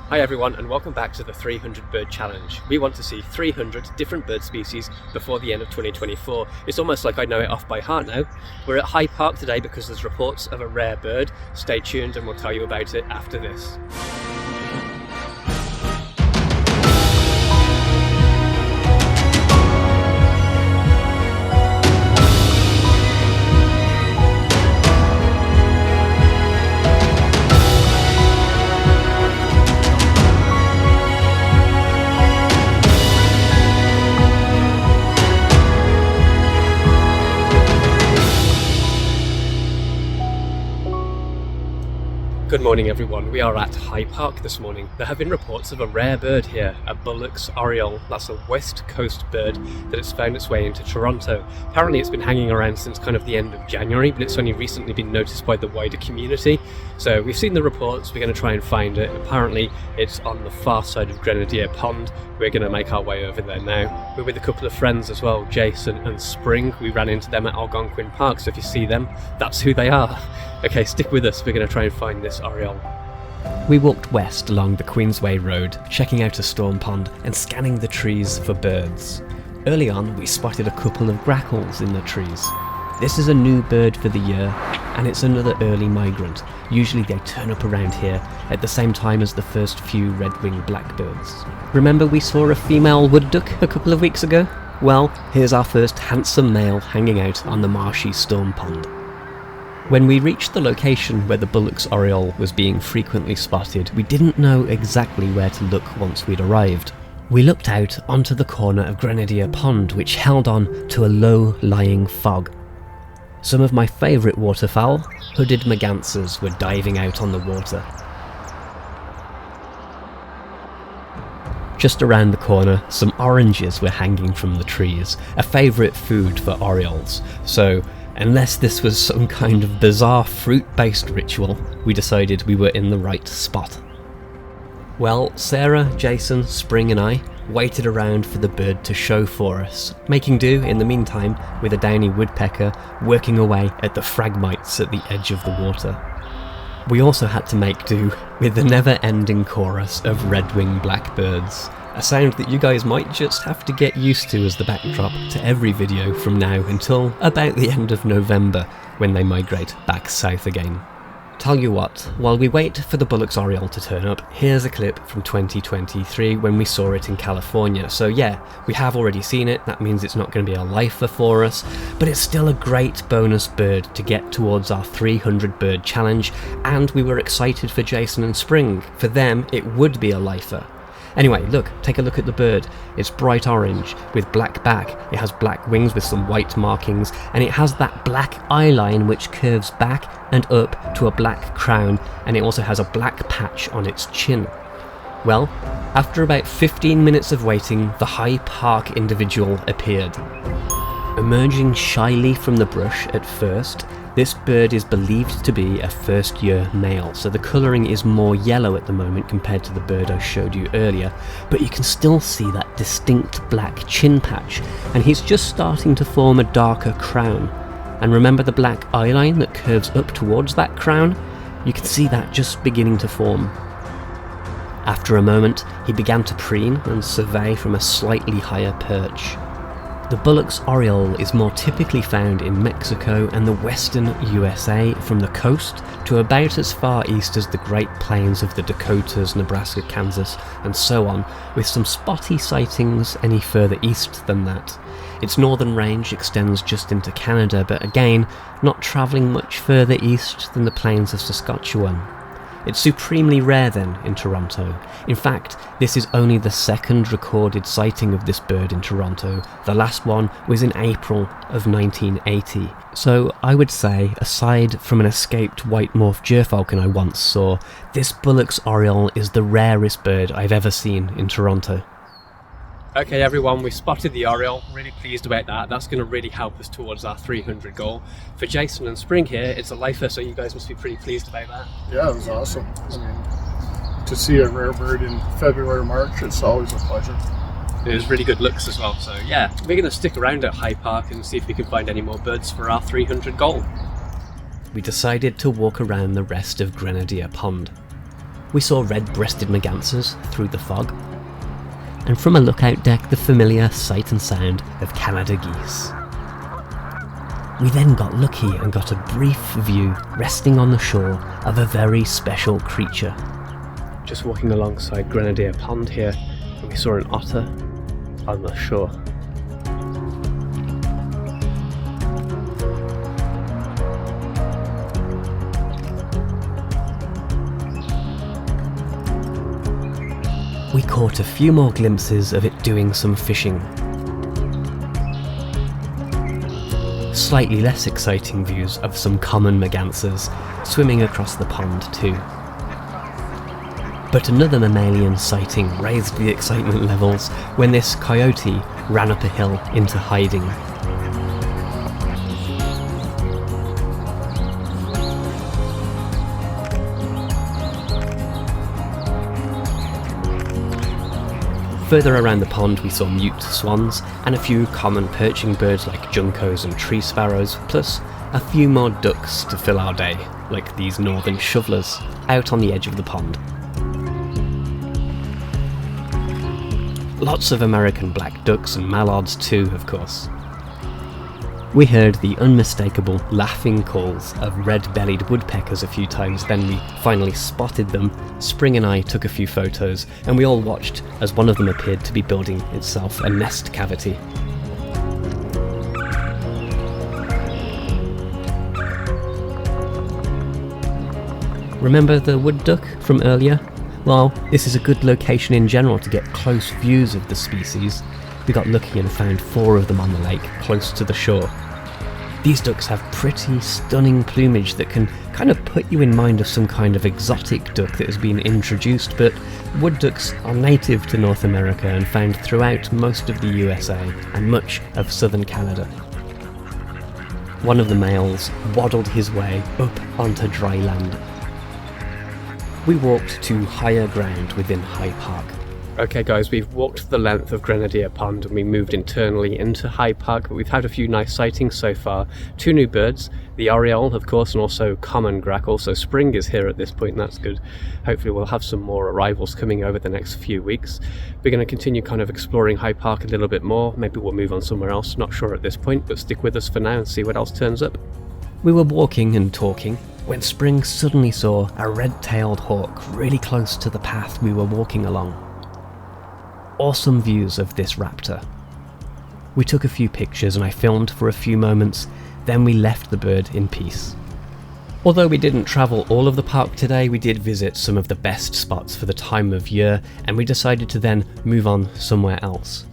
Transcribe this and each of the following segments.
Hi everyone and welcome back to the 300 Bird Challenge. We want to see 300 different bird species before the end of 2024. It's almost like I know it off by heart now. We're at High Park today because there's reports of a rare bird. Stay tuned and we'll tell you about it after this. Good morning everyone, we are at High Park this morning. There have been reports of a rare bird here, a Bullock's Oriole. That's a west coast bird that has found its way into Toronto. Apparently it's been hanging around since kind of the end of January, but it's only recently been noticed by the wider community. So we've seen the reports, we're going to try and find it. Apparently it's on the far side of Grenadier Pond. We're going to make our way over there now. We're with a couple of friends as well, Jason and Spring. We ran into them at Algonquin Park, so if you see them, that's who they are. Okay, stick with us, we're going to try and find this Oriole. We walked west along the Queensway Road, checking out a storm pond and scanning the trees for birds. Early on, we spotted a couple of grackles in the trees. This is a new bird for the year, and it's another early migrant. Usually they turn up around here at the same time as the first few red-winged blackbirds. Remember we saw a female wood duck a couple of weeks ago? Well, here's our first handsome male hanging out on the marshy storm pond. When we reached the location where the Bullock's Oriole was being frequently spotted, we didn't know exactly where to look once we'd arrived. We looked out onto the corner of Grenadier Pond, which held on to a low-lying fog. Some of my favourite waterfowl, hooded mergansers, were diving out on the water. Just around the corner, some oranges were hanging from the trees, a favourite food for orioles, so unless this was some kind of bizarre fruit-based ritual, we decided we were in the right spot. Well, Sara, Jason, Spring and I waited around for the bird to show for us, making do in the meantime with a downy woodpecker working away at the phragmites at the edge of the water. We also had to make do with the never-ending chorus of red-winged blackbirds, a sound that you guys might just have to get used to as the backdrop to every video from now until about the end of November, when they migrate back south again. Tell you what, while we wait for the Bullock's Oriole to turn up, here's a clip from 2023 when we saw it in California. So yeah, we have already seen it, that means it's not going to be a lifer for us, but it's still a great bonus bird to get towards our 300 bird challenge, and we were excited for Jason and Spring. For them, it would be a lifer. Anyway, look, take a look at the bird. It's bright orange with black back, it has black wings with some white markings, and it has that black eyeline which curves back and up to a black crown, and it also has a black patch on its chin. Well, after about 15 minutes of waiting, the High Park individual appeared. Emerging shyly from the brush at first, this bird is believed to be a first-year male, so the colouring is more yellow at the moment compared to the bird I showed you earlier, but you can still see that distinct black chin patch, and he's just starting to form a darker crown. And remember the black eyeline that curves up towards that crown? You can see that just beginning to form. After a moment, he began to preen and survey from a slightly higher perch. The Bullock's Oriole is more typically found in Mexico and the western USA, from the coast to about as far east as the Great Plains of the Dakotas, Nebraska, Kansas, and so on, with some spotty sightings any further east than that. Its northern range extends just into Canada, but again, not travelling much further east than the plains of Saskatchewan. It's supremely rare then in Toronto. In fact, this is only the second recorded sighting of this bird in Toronto. The last one was in April of 1980. So I would say, aside from an escaped white morph gerfalcon I once saw, this Bullock's Oriole is the rarest bird I've ever seen in Toronto. Okay everyone, we spotted the Oriole, really pleased about that. That's going to really help us towards our 300 goal. For Jason and Spring here, it's a lifer, so you guys must be pretty pleased about that. Yeah, it was awesome. I mean, to see a rare bird in February, March, it's always a pleasure. It was really good looks as well, so yeah. We're going to stick around at High Park and see if we can find any more birds for our 300 goal. We decided to walk around the rest of Grenadier Pond. We saw red-breasted mergansers through the fog, and from a lookout deck the familiar sight and sound of Canada geese. We then got lucky and got a brief view resting on the shore of a very special creature. Just walking alongside Grenadier Pond here, and we saw an otter on the shore. We caught a few more glimpses of it doing some fishing. Slightly less exciting views of some common mergansers swimming across the pond too. But another mammalian sighting raised the excitement levels when this coyote ran up a hill into hiding. Further around the pond we saw mute swans and a few common perching birds like juncos and tree sparrows, plus a few more ducks to fill our day, like these northern shovelers, out on the edge of the pond. Lots of American black ducks and mallards too, of course. We heard the unmistakable laughing calls of red-bellied woodpeckers a few times, then we finally spotted them. Spring and I took a few photos, and we all watched as one of them appeared to be building itself a nest cavity. Remember the wood duck from earlier? Well, this is a good location in general to get close views of the species. We got lucky and found 4 of them on the lake, close to the shore. These ducks have pretty stunning plumage that can kind of put you in mind of some kind of exotic duck that has been introduced, but wood ducks are native to North America and found throughout most of the USA and much of southern Canada. One of the males waddled his way up onto dry land. We walked to higher ground within High Park. Okay guys, we've walked the length of Grenadier Pond and we moved internally into High Park, but we've had a few nice sightings so far. 2 new birds, the Oriole of course, and also common grackle, so spring is here at this point and that's good. Hopefully we'll have some more arrivals coming over the next few weeks. We're going to continue kind of exploring High Park a little bit more, maybe we'll move on somewhere else, not sure at this point, but stick with us for now and see what else turns up. We were walking and talking when Spring suddenly saw a red-tailed hawk really close to the path we were walking along. Awesome views of this raptor. We took a few pictures and I filmed for a few moments, then we left the bird in peace. Although we didn't travel all of the park today, we did visit some of the best spots for the time of year and we decided to then move on somewhere else.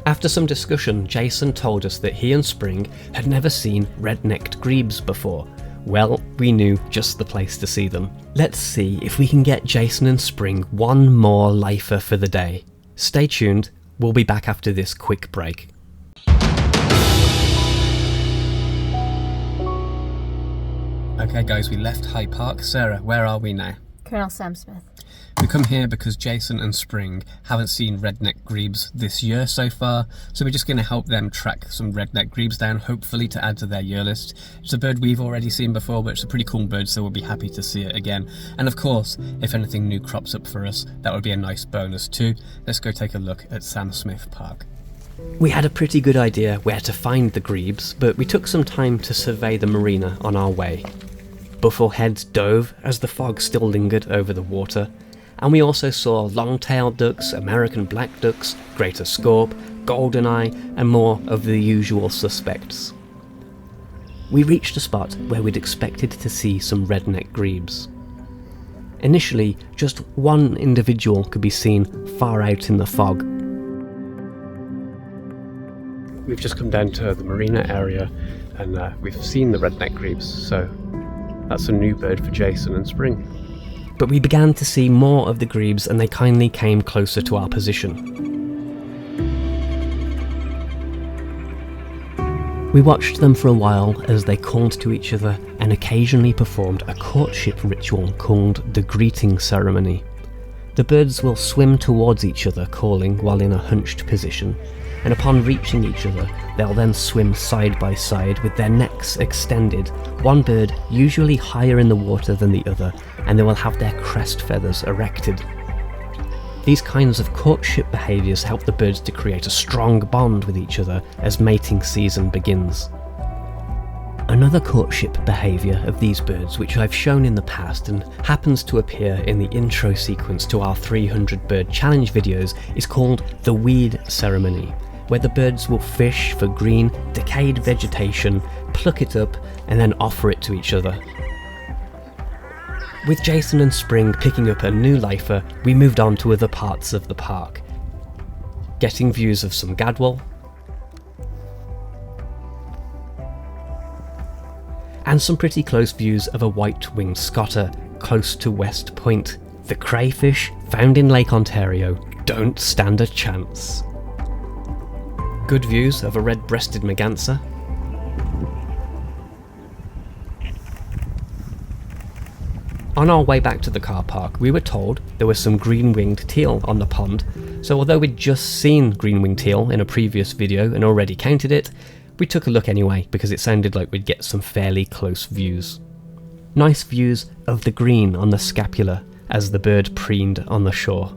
After some discussion, Jason told us that he and Spring had never seen red-necked grebes before. Well, we knew just the place to see them. Let's see if we can get Jason and Spring one more lifer for the day. Stay tuned, we'll be back after this quick break. Okay guys, we left High Park. Sarah, where are we now? Colonel Sam Smith. We come here because Jason and Spring haven't seen redneck grebes this year so far, so we're just going to help them track some redneck grebes down, hopefully to add to their year list. It's a bird we've already seen before, but it's a pretty cool bird, so we'll be happy to see it again. And of course, if anything new crops up for us, that would be a nice bonus too. Let's go take a look at Sam Smith Park. We had a pretty good idea where to find the grebes, but we took some time to survey the marina on our way. Buffle heads dove as the fog still lingered over the water, and we also saw long-tailed ducks, American black ducks, greater scorp, goldeneye, and more of the usual suspects. We reached a spot where we'd expected to see some redneck grebes. Initially, just one individual could be seen far out in the fog. We've just come down to the marina area and we've seen the redneck grebes, so that's a new bird for Jason and Spring. But we began to see more of the grebes and they kindly came closer to our position. We watched them for a while as they called to each other and occasionally performed a courtship ritual called the greeting ceremony. The birds will swim towards each other calling while in a hunched position, and upon reaching each other, they'll then swim side by side with their necks extended, one bird usually higher in the water than the other, and they will have their crest feathers erected. These kinds of courtship behaviours help the birds to create a strong bond with each other as mating season begins. Another courtship behaviour of these birds, which I've shown in the past and happens to appear in the intro sequence to our 300 bird challenge videos, is called the weed ceremony, where the birds will fish for green, decayed vegetation, pluck it up, and then offer it to each other. With Jason and Spring picking up a new lifer, we moved on to other parts of the park, getting views of some gadwall, and some pretty close views of a white-winged scotter close to West Point. The crayfish found in Lake Ontario don't stand a chance. Good views of a red-breasted merganser, on our way back to the car park, we were told there was some green-winged teal on the pond, so although we'd just seen green-winged teal in a previous video and already counted it, we took a look anyway because it sounded like we'd get some fairly close views. Nice views of the green on the scapula as the bird preened on the shore.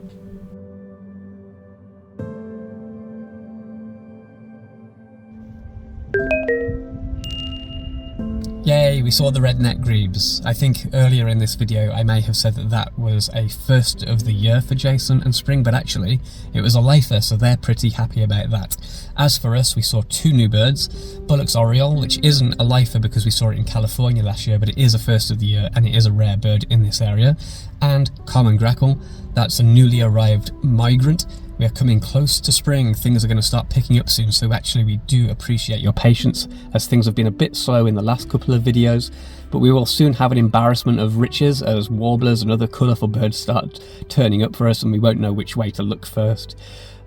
Yay, we saw the redneck grebes. I think earlier in this video I may have said that that was a first of the year for Jason and Spring, but actually it was a lifer, so they're pretty happy about that. As for us, we saw two new birds, Bullock's Oriole, which isn't a lifer because we saw it in California last year, but it is a first of the year and it is a rare bird in this area, and common grackle, that's a newly arrived migrant. We are coming close to spring, things are going to start picking up soon, so actually we do appreciate your patience as things have been a bit slow in the last couple of videos, but we will soon have an embarrassment of riches as warblers and other colourful birds start turning up for us and we won't know which way to look first.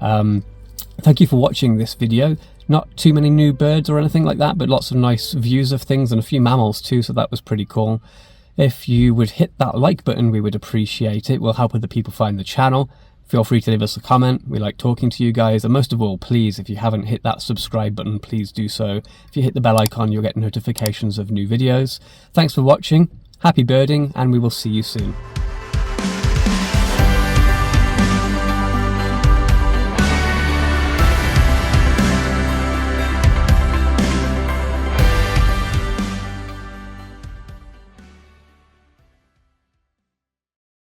Thank you for watching this video. Not too many new birds or anything like that, but lots of nice views of things and a few mammals too, so that was pretty cool. If you would hit that like button, we would appreciate it. It will help other people find the channel. Feel free to leave us a comment. We like talking to you guys, and most of all, please, if you haven't hit that subscribe button, please do so. If you hit the bell icon, you'll get notifications of new videos. Thanks for watching, happy birding, and we will see you soon.